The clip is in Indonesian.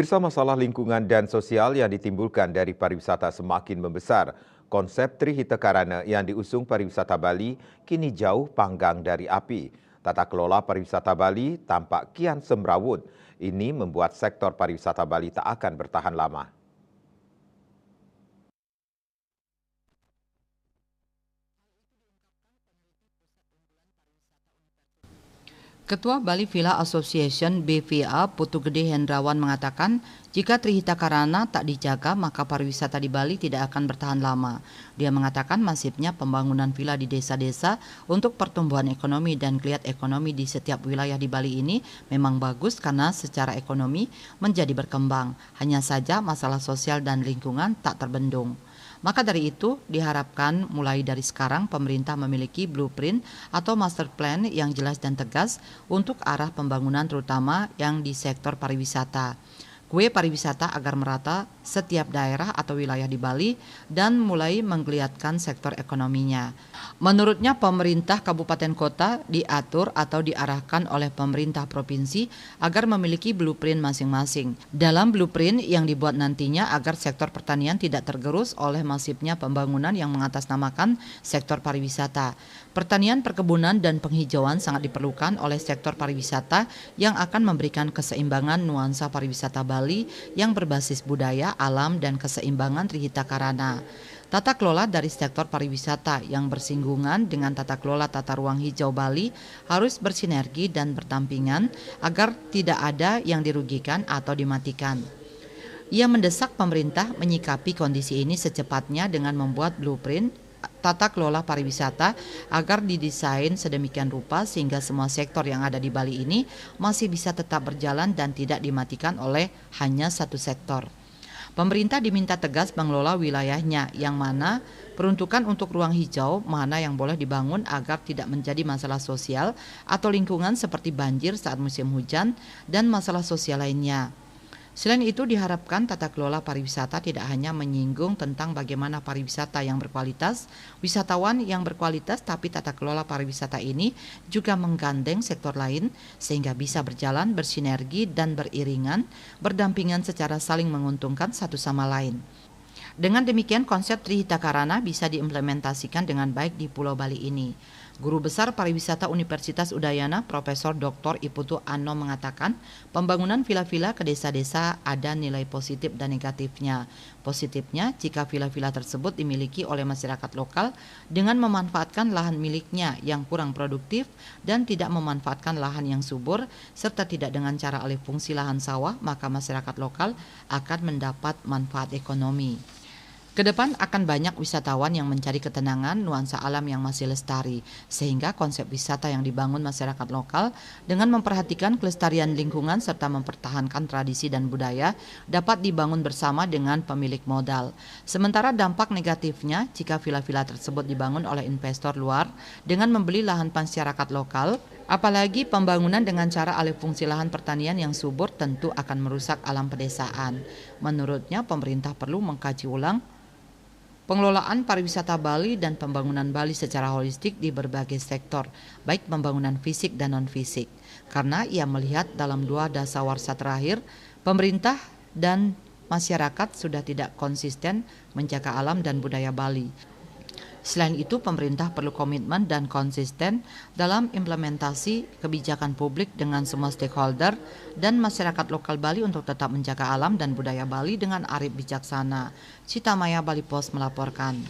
Pemirsa, masalah lingkungan dan sosial yang ditimbulkan dari pariwisata semakin membesar. Konsep Trihita Karana yang diusung pariwisata Bali kini jauh panggang dari api. Tata kelola pariwisata Bali tampak kian semrawut. Ini membuat sektor pariwisata Bali tak akan bertahan lama. Ketua Bali Villa Association (BVA) Putu Gede Hendrawan mengatakan, jika Trihita Karana tak dijaga maka pariwisata di Bali tidak akan bertahan lama. Dia mengatakan masifnya pembangunan villa di desa-desa untuk pertumbuhan ekonomi dan geliat ekonomi di setiap wilayah di Bali ini memang bagus karena secara ekonomi menjadi berkembang. Hanya saja masalah sosial dan lingkungan tak terbendung. Maka dari itu, diharapkan mulai dari sekarang pemerintah memiliki blueprint atau master plan yang jelas dan tegas untuk arah pembangunan terutama yang di sektor pariwisata. Kue pariwisata agar merata setiap daerah atau wilayah di Bali dan mulai menggeliatkan sektor ekonominya. Menurutnya pemerintah kabupaten kota diatur atau diarahkan oleh pemerintah provinsi agar memiliki blueprint masing-masing. Dalam blueprint yang dibuat nantinya agar sektor pertanian tidak tergerus oleh masifnya pembangunan yang mengatasnamakan sektor pariwisata. Pertanian, perkebunan, dan penghijauan sangat diperlukan oleh sektor pariwisata yang akan memberikan keseimbangan nuansa pariwisata Bali yang berbasis budaya, alam, dan keseimbangan Trihita Karana. Tata kelola dari sektor pariwisata yang bersinggungan dengan tata kelola tata ruang hijau Bali harus bersinergi dan berdampingan agar tidak ada yang dirugikan atau dimatikan. Ia mendesak pemerintah menyikapi kondisi ini secepatnya dengan membuat blueprint tata kelola pariwisata agar didesain sedemikian rupa sehingga semua sektor yang ada di Bali ini masih bisa tetap berjalan dan tidak dimatikan oleh hanya satu sektor. Pemerintah diminta tegas mengelola wilayahnya yang mana peruntukan untuk ruang hijau, mana yang boleh dibangun agar tidak menjadi masalah sosial atau lingkungan seperti banjir saat musim hujan dan masalah sosial lainnya. Selain itu diharapkan tata kelola pariwisata tidak hanya menyinggung tentang bagaimana pariwisata yang berkualitas, wisatawan yang berkualitas, tapi tata kelola pariwisata ini juga menggandeng sektor lain sehingga bisa berjalan bersinergi dan beriringan, berdampingan secara saling menguntungkan satu sama lain. Dengan demikian konsep Trihita Karana bisa diimplementasikan dengan baik di Pulau Bali ini. Guru Besar Pariwisata Universitas Udayana Profesor Dr. Iputu Ano mengatakan pembangunan villa-villa ke desa-desa ada nilai positif dan negatifnya. Positifnya jika villa-villa tersebut dimiliki oleh masyarakat lokal dengan memanfaatkan lahan miliknya yang kurang produktif dan tidak memanfaatkan lahan yang subur serta tidak dengan cara alih fungsi lahan sawah, maka masyarakat lokal akan mendapat manfaat ekonomi. Kedepan akan banyak wisatawan yang mencari ketenangan nuansa alam yang masih lestari, sehingga konsep wisata yang dibangun masyarakat lokal dengan memperhatikan kelestarian lingkungan serta mempertahankan tradisi dan budaya dapat dibangun bersama dengan pemilik modal. Sementara dampak negatifnya jika villa-villa tersebut dibangun oleh investor luar dengan membeli lahan masyarakat lokal, apalagi pembangunan dengan cara alih fungsi lahan pertanian yang subur tentu akan merusak alam pedesaan. Menurutnya pemerintah perlu mengkaji ulang pengelolaan pariwisata Bali dan pembangunan Bali secara holistik di berbagai sektor, baik pembangunan fisik dan non-fisik. Karena ia melihat dalam 2 dasawarsa terakhir, pemerintah dan masyarakat sudah tidak konsisten menjaga alam dan budaya Bali. Selain itu, pemerintah perlu komitmen dan konsisten dalam implementasi kebijakan publik dengan semua stakeholder dan masyarakat lokal Bali untuk tetap menjaga alam dan budaya Bali dengan arif bijaksana. Citamaya Bali Post melaporkan.